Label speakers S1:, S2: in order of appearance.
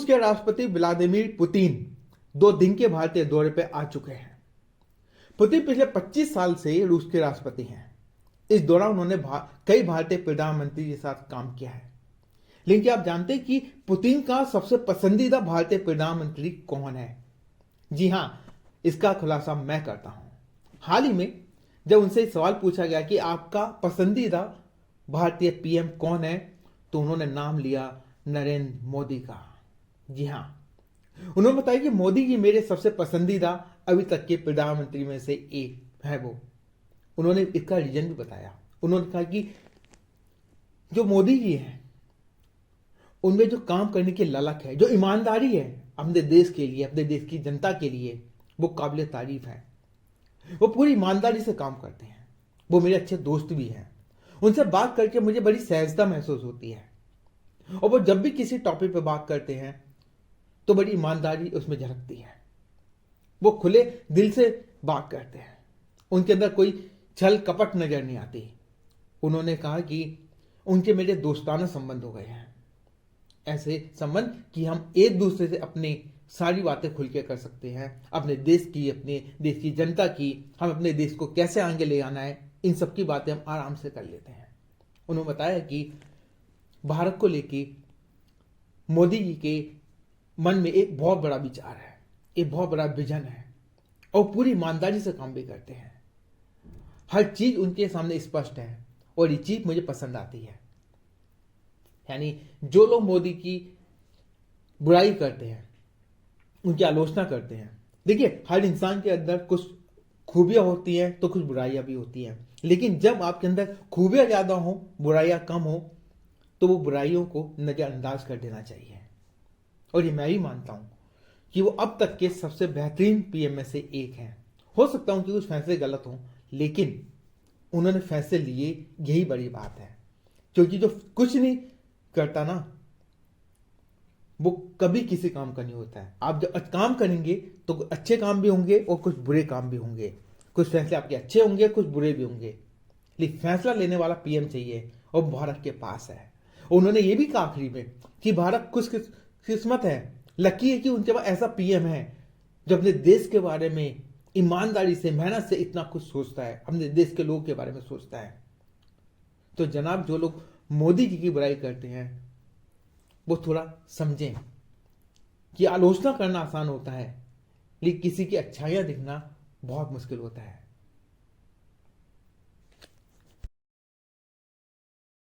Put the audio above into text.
S1: रूस के राष्ट्रपति व्लादिमीर पुतिन 2 दिन के भारतीय दौरे पर आ चुके हैं। पुतिन पिछले 25 साल से रूस के राष्ट्रपति हैं। इस दौरान उन्होंने कई भारतीय प्रधानमंत्री के साथ काम किया है। लेकिन क्या आप जानते हैं कि पुतिन का सबसे पसंदीदा भारतीय प्रधानमंत्री कौन है? जी हां, इसका खुलासा मैं करता हूं। हाल ही में जब उनसे सवाल पूछा गया कि आपका पसंदीदा भारतीय पीएम कौन है, तो उन्होंने नाम लिया नरेंद्र मोदी का। जी हां, उन्होंने बताया कि मोदी जी मेरे सबसे पसंदीदा अभी तक के प्रधानमंत्री में से एक है वो। उन्होंने इसका रीजन भी बताया। उन्होंने कहा कि जो मोदी जी हैं उनमें जो काम करने की ललक है, जो ईमानदारी है अपने देश के लिए, अपने देश की जनता के लिए, वो काबिल तारीफ है। वो पूरी ईमानदारी से काम करते हैं। वो मेरे अच्छे दोस्त भी हैं। उनसे बात करके मुझे बड़ी सहजता महसूस होती है और वो जब भी किसी टॉपिक पे बात करते हैं तो बड़ी ईमानदारी उसमें झलकती है। वो खुले दिल से बात करते हैं। उनके अंदर कोई छल कपट नजर नहीं आती। उन्होंने कहा कि उनके मेरे दोस्ताना संबंध हो गए हैं, ऐसे संबंध कि हम एक दूसरे से अपनी सारी बातें खुल के कर सकते हैं। अपने देश की, अपने देश की जनता की, हम अपने देश को कैसे आगे ले आना है, इन सब की बातें हम आराम से कर लेते हैं। उन्होंने बताया कि भारत को लेके मोदी जी के मन में एक बहुत बड़ा विचार है, एक बहुत बड़ा विजन है और पूरी ईमानदारी से काम भी करते हैं। हर चीज उनके सामने स्पष्ट है और ये चीज मुझे पसंद आती है। यानी जो लोग मोदी की बुराई करते हैं, उनकी आलोचना करते हैं, देखिए हर इंसान के अंदर कुछ खूबियां होती हैं तो कुछ बुराइयां भी होती हैं। लेकिन जब आपके अंदर खूबियां ज्यादा हो, बुराइयां कम हो, तो वो बुराइयों को नजरअंदाज कर देना चाहिए। और ये मैं भी मानता हूं कि वो अब तक के सबसे बेहतरीन पीएम में से एक हैं। हो सकता है उनके कुछ फैसले गलत हों, लेकिन उन्होंने फैसले लिए, यही बड़ी बात है। क्योंकि जो कुछ नहीं करता ना, वो कभी किसी काम का नहीं होता है। आप जब काम करेंगे तो अच्छे काम भी होंगे और कुछ बुरे काम भी होंगे। कुछ फैसले आपके अच्छे होंगे, कुछ बुरे भी होंगे, लेकिन फैसला लेने वाला पीएम चाहिए और भारत के पास है। उन्होंने ये भी कहा आखिरी में कि भारत खुश किस्मत है, लकी है कि उनके पास ऐसा पीएम है जो अपने देश के बारे में ईमानदारी से, मेहनत से इतना कुछ सोचता है, अपने देश के लोगों के बारे में सोचता है। तो जनाब, जो लोग मोदी जी की बुराई करते हैं वो थोड़ा समझें कि आलोचना करना आसान होता है, लेकिन किसी की अच्छाइयां दिखना बहुत मुश्किल होता है।